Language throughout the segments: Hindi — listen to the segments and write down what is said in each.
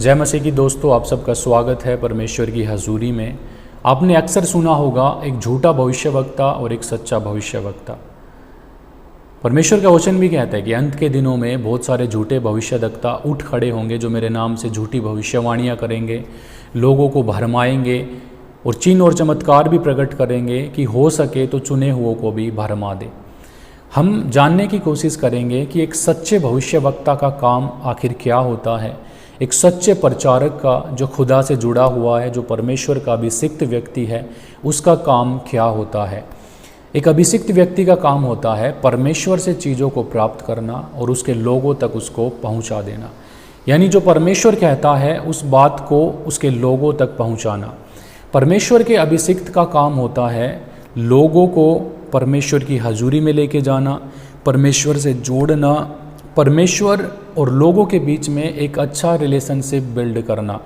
जय मसीह की दोस्तों, आप सबका स्वागत है परमेश्वर की हजूरी में। आपने अक्सर सुना होगा एक झूठा भविष्यवक्ता और एक सच्चा भविष्यवक्ता। परमेश्वर का वचन भी कहता है कि अंत के दिनों में बहुत सारे झूठे भविष्यवक्ता उठ खड़े होंगे जो मेरे नाम से झूठी भविष्यवाणियाँ करेंगे, लोगों को भरमाएंगे और चिन्ह और चमत्कार भी प्रकट करेंगे कि हो सके तो चुने हुओं को भी भरमा दे। हम जानने की कोशिश करेंगे कि एक सच्चे भविष्यवक्ता का काम आखिर क्या होता है, एक सच्चे प्रचारक का जो खुदा से जुड़ा हुआ है, जो परमेश्वर का अभिषिक्त व्यक्ति है, उसका काम क्या होता है। एक अभिषिक्त व्यक्ति का काम होता है परमेश्वर से चीज़ों को प्राप्त करना और उसके लोगों तक उसको पहुंचा देना, यानी जो परमेश्वर कहता है उस बात को उसके लोगों तक पहुंचाना। परमेश्वर के अभिषिक्त का काम होता है लोगों को परमेश्वर की हजूरी में लेके जाना, परमेश्वर से जोड़ना, परमेश्वर और लोगों के बीच में एक अच्छा रिलेशनशिप बिल्ड करना।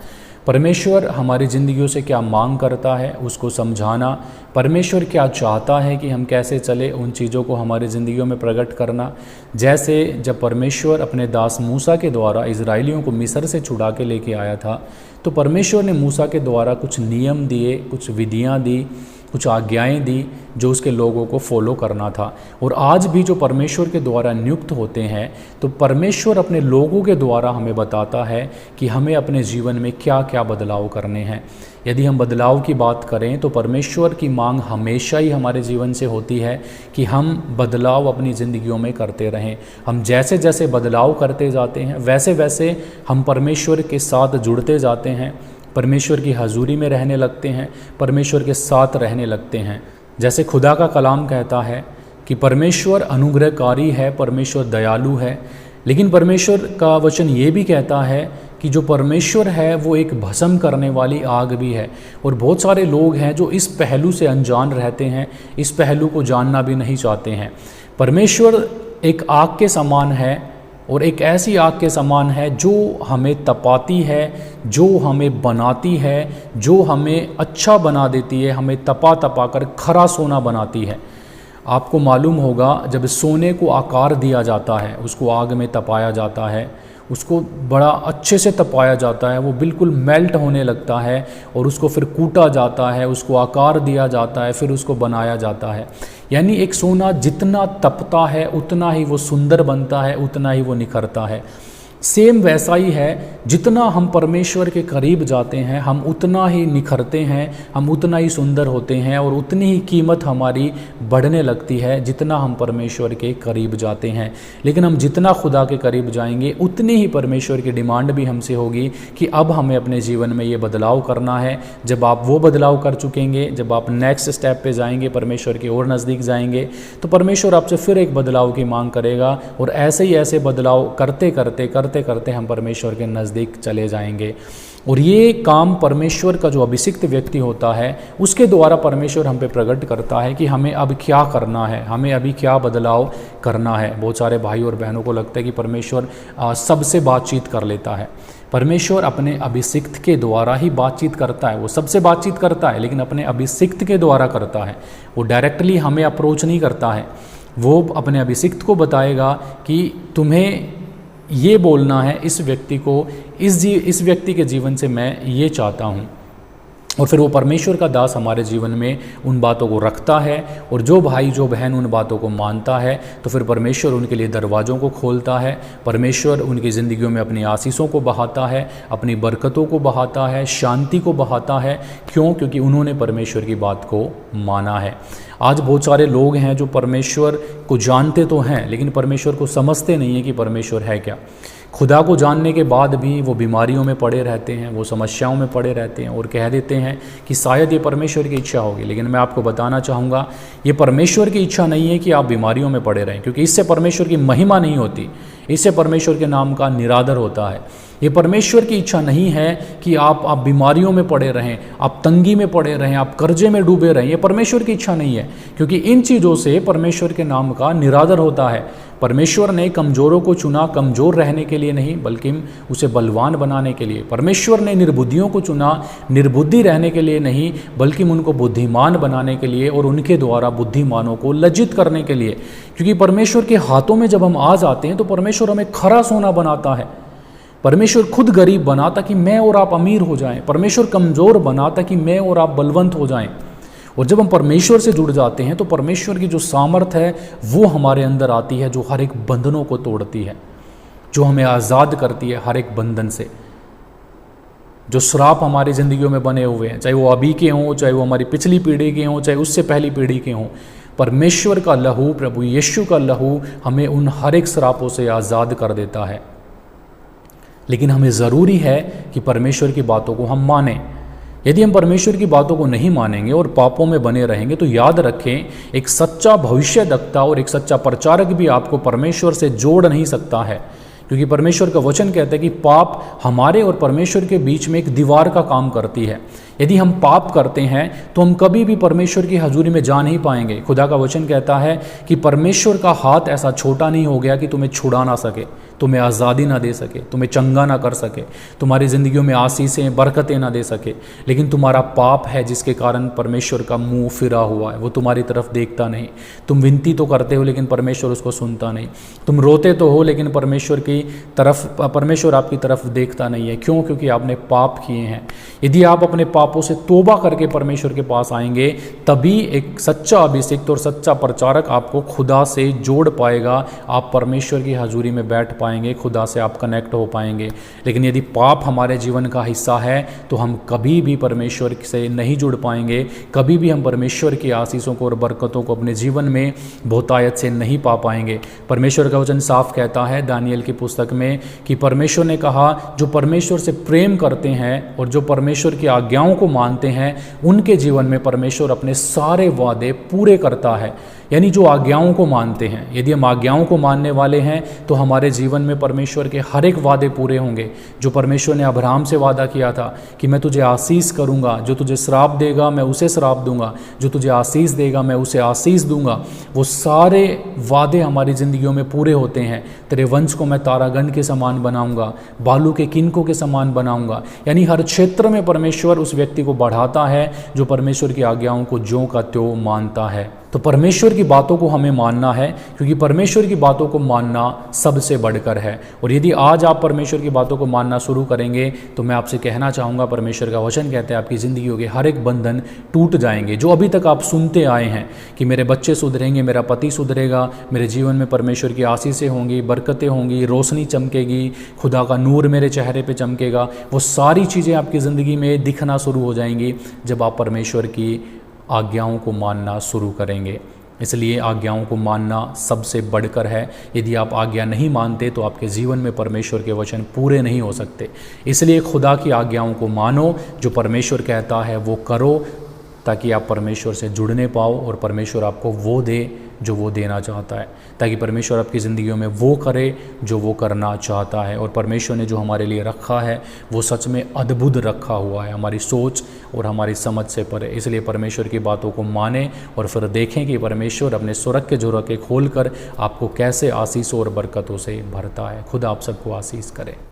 परमेश्वर हमारी ज़िंदगियों से क्या मांग करता है उसको समझाना, परमेश्वर क्या चाहता है कि हम कैसे चले उन चीज़ों को हमारी ज़िंदगियों में प्रकट करना। जैसे जब परमेश्वर अपने दास मूसा के द्वारा इजराइलियों को मिस्र से छुड़ा के लेके आया था, तो परमेश्वर ने मूसा के द्वारा कुछ नियम दिए, कुछ विधियाँ दी, कुछ आज्ञाएं दी जो उसके लोगों को फॉलो करना था। और आज भी जो परमेश्वर के द्वारा नियुक्त होते हैं, तो परमेश्वर अपने लोगों के द्वारा हमें बताता है कि हमें अपने जीवन में क्या क्या बदलाव करने हैं। यदि हम बदलाव की बात करें तो परमेश्वर की मांग हमेशा ही हमारे जीवन से होती है कि हम बदलाव अपनी ज़िंदगियों में करते रहें। हम जैसे जैसे बदलाव करते जाते हैं वैसे वैसे हम परमेश्वर के साथ जुड़ते जाते हैं, परमेश्वर की हजूरी में रहने लगते हैं, परमेश्वर के साथ रहने लगते हैं। जैसे खुदा का कलाम कहता है कि परमेश्वर अनुग्रहकारी है, परमेश्वर दयालु है, लेकिन परमेश्वर का वचन ये भी कहता है कि जो परमेश्वर है वो एक भस्म करने वाली आग भी है। और बहुत सारे लोग हैं जो इस पहलू से अनजान रहते हैं, इस पहलू को जानना भी नहीं चाहते हैं। परमेश्वर एक आग के समान है और एक ऐसी आग के समान है जो हमें तपाती है, जो हमें बनाती है, जो हमें अच्छा बना देती है, हमें तपा तपा कर खरा सोना बनाती है। आपको मालूम होगा जब सोने को आकार दिया जाता है, उसको आग में तपाया जाता है, उसको बड़ा अच्छे से तपाया जाता है, वो बिल्कुल मेल्ट होने लगता है और उसको फिर कूटा जाता है, उसको आकार दिया जाता है, फिर उसको बनाया जाता है। यानी एक सोना जितना तपता है उतना ही वो सुंदर बनता है, उतना ही वो निखरता है। सेम वैसा ही है, जितना हम परमेश्वर के करीब जाते हैं हम उतना ही निखरते हैं, हम उतना ही सुंदर होते हैं और उतनी ही कीमत हमारी बढ़ने लगती है जितना हम परमेश्वर के करीब जाते हैं। लेकिन हम जितना खुदा के करीब जाएंगे उतनी ही परमेश्वर की डिमांड भी हमसे होगी कि अब हमें अपने जीवन में ये बदलाव करना है। जब आप वो बदलाव कर चुकेंगे, जब आप नेक्स्ट स्टेप पे जाएंगे, परमेश्वर की और नज़दीक जाएंगे, तो परमेश्वर आपसे फिर एक बदलाव की मांग करेगा और ऐसे ही ऐसे बदलाव करते करते करते करते हम परमेश्वर के नज़दीक चले जाएंगे। और ये काम परमेश्वर का जो अभिषिक्त व्यक्ति होता है उसके द्वारा परमेश्वर हम पे प्रकट करता है कि हमें अब क्या करना है, हमें अभी क्या बदलाव करना है। बहुत सारे भाई और बहनों को लगता है कि परमेश्वर सबसे बातचीत कर लेता है। परमेश्वर अपने अभिषिक्त के द्वारा ही बातचीत करता है, वो सबसे बातचीत करता है लेकिन अपने अभिषिक्त के द्वारा करता है। वो डायरेक्टली हमें अप्रोच नहीं करता है, वो अपने अभिषिक्त को बताएगा कि तुम्हें ये बोलना है इस व्यक्ति को, इस व्यक्ति के जीवन से मैं ये चाहता हूँ। और फिर वो परमेश्वर का दास हमारे जीवन में उन बातों को रखता है और जो भाई जो बहन उन बातों को मानता है तो फिर परमेश्वर उनके लिए दरवाज़ों को खोलता है, परमेश्वर उनकी ज़िंदगियों में अपनी आशीषों को बहाता है, अपनी बरकतों को बहाता है, शांति को बहाता है। क्यों? क्योंकि उन्होंने परमेश्वर की बात को माना है। आज बहुत सारे लोग हैं जो परमेश्वर को जानते तो हैं लेकिन परमेश्वर को समझते नहीं है कि परमेश्वर है क्या। खुदा को जानने के बाद भी वो बीमारियों में पड़े रहते हैं, वो समस्याओं में पड़े रहते हैं और कह देते हैं कि शायद ये परमेश्वर की इच्छा होगी। लेकिन मैं आपको बताना चाहूँगा ये परमेश्वर की इच्छा नहीं है कि आप बीमारियों में पड़े रहें, क्योंकि इससे परमेश्वर की महिमा नहीं होती, इससे परमेश्वर के नाम का निरादर होता है। ये परमेश्वर की इच्छा नहीं है कि आप बीमारियों में पड़े रहें, आप तंगी में पड़े रहें, आप कर्जे में डूबे रहें। ये परमेश्वर की इच्छा नहीं है, क्योंकि इन चीज़ों से परमेश्वर के नाम का निरादर होता है। परमेश्वर ने कमज़ोरों को चुना कमज़ोर रहने के लिए नहीं बल्कि उसे बलवान बनाने के लिए। परमेश्वर ने निर्बुद्धियों को चुना निर्बुद्धि रहने के लिए नहीं बल्कि उनको बुद्धिमान बनाने के लिए और उनके द्वारा बुद्धिमानों को लज्जित करने के लिए। क्योंकि परमेश्वर के हाथों में जब हम आ जाते हैं तो परमेश्वर हमें खरा सोना बनाता है। परमेश्वर खुद गरीब बना ताकि मैं और आप अमीर हो जाएं। परमेश्वर कमज़ोर बना ताकि मैं और आप बलवंत हो जाएं। और जब हम परमेश्वर से जुड़ जाते हैं तो परमेश्वर की जो सामर्थ्य है वो हमारे अंदर आती है, जो हर एक बंधनों को तोड़ती है, जो हमें आज़ाद करती है हर एक बंधन से। जो श्राप हमारी ज़िंदगियों में बने हुए हैं, चाहे वो अभी के हों, चाहे वो हमारी पिछली पीढ़ी के हों, चाहे उससे पहली पीढ़ी के हों, परमेश्वर का लहू, प्रभु यीशु का लहू हमें उन हर एक श्रापों से आज़ाद कर देता है। लेकिन हमें ज़रूरी है कि परमेश्वर की बातों को हम मानें। यदि हम परमेश्वर की बातों को नहीं मानेंगे और पापों में बने रहेंगे तो याद रखें, एक सच्चा भविष्यद्वक्ता और एक सच्चा प्रचारक भी आपको परमेश्वर से जोड़ नहीं सकता है, क्योंकि परमेश्वर का वचन कहता है कि पाप हमारे और परमेश्वर के बीच में एक दीवार का काम करती है। यदि हम पाप करते हैं तो हम कभी भी परमेश्वर की हजूरी में जा नहीं पाएंगे। खुदा का वचन कहता है कि परमेश्वर का हाथ ऐसा छोटा नहीं हो गया कि तुम्हें छुड़ा ना सके, तुम्हें आज़ादी ना दे सके, तुम्हें चंगा ना कर सके, तुम्हारी ज़िंदगियों में आशीषें बरकतें ना दे सके। लेकिन तुम्हारा पाप है जिसके कारण परमेश्वर का मुंह फिरा हुआ है, वो तुम्हारी तरफ देखता नहीं। तुम विनती तो करते हो लेकिन परमेश्वर उसको सुनता नहीं। तुम रोते तो हो लेकिन परमेश्वर आपकी तरफ देखता नहीं है। क्यों? क्योंकि आपने पाप किए हैं। यदि आप अपने पापों से तौबा करके परमेश्वर के पास आएंगे, तभी एक सच्चा अभिषिक्त और सच्चा प्रचारक आपको खुदा से जोड़ पाएगा। आप परमेश्वर की हजूरी में बैठ पाएंगे, खुदा से आप कनेक्ट हो पाएंगे। लेकिन यदि पाप हमारे जीवन का हिस्सा है तो हम कभी भी परमेश्वर से नहीं जुड़ पाएंगे, कभी भी हम परमेश्वर की आशीषों को और बरकतों को अपने जीवन में बहुतायत से नहीं पा पाएंगे। परमेश्वर का वचन साफ कहता है दानियल की पुस्तक में कि परमेश्वर ने कहा, जो परमेश्वर से प्रेम करते हैं और जो परमेश्वर की आज्ञाओं को मानते हैं उनके जीवन में परमेश्वर अपने सारे वादे पूरे करता है। यानी जो आज्ञाओं को मानते हैं, यदि हम आज्ञाओं को मानने वाले हैं तो हमारे जीवन में परमेश्वर के हर एक वादे पूरे होंगे। जो परमेश्वर ने अब्राहम से वादा किया था कि मैं तुझे आशीष करूंगा, जो तुझे श्राप देगा मैं उसे श्राप दूंगा, जो तुझे आशीष देगा मैं उसे आशीष दूंगा, वो सारे वादे हमारी ज़िंदगियों में पूरे होते हैं। तेरे वंश को मैं तारागण के समान बनाऊंगा, बालू के किनकों के समान बनाऊंगा। यानी हर क्षेत्र में परमेश्वर उस व्यक्ति को बढ़ाता है जो परमेश्वर की आज्ञाओं को ज्यों का त्यों मानता है। तो परमेश्वर की बातों को हमें मानना है, क्योंकि परमेश्वर की बातों को मानना सबसे बढ़कर है। और यदि आज आप परमेश्वर की बातों को मानना शुरू करेंगे तो मैं आपसे कहना चाहूँगा, परमेश्वर का वचन कहते हैं आपकी ज़िंदगियों के हर एक बंधन टूट जाएंगे। जो अभी तक आप सुनते आए हैं कि मेरे बच्चे सुधरेंगे, मेरा पति सुधरेगा, मेरे जीवन में परमेश्वर की आशीषें होंगी, बरकतें होंगी, रोशनी चमकेगी, खुदा का नूर मेरे चेहरे पर चमकेगा, वो सारी चीज़ें आपकी ज़िंदगी में दिखना शुरू हो जाएंगी जब आप परमेश्वर की आज्ञाओं को मानना शुरू करेंगे। इसलिए आज्ञाओं को मानना सबसे बढ़कर है। यदि आप आज्ञा नहीं मानते तो आपके जीवन में परमेश्वर के वचन पूरे नहीं हो सकते। इसलिए खुदा की आज्ञाओं को मानो, जो परमेश्वर कहता है वो करो, ताकि आप परमेश्वर से जुड़ने पाओ और परमेश्वर आपको वो दे जो वो देना चाहता है, ताकि परमेश्वर आपकी ज़िंदगियों में वो करे जो वो करना चाहता है। और परमेश्वर ने जो हमारे लिए रखा है वो सच में अद्भुत रखा हुआ है, हमारी सोच और हमारी समझ से परे। इसलिए परमेश्वर की बातों को माने और फिर देखें कि परमेश्वर अपने स्वर्ग के झरोखे खोल कर आपको कैसे आशीषों और बरकतों से भरता है। खुदा आप सबको आशीष करे।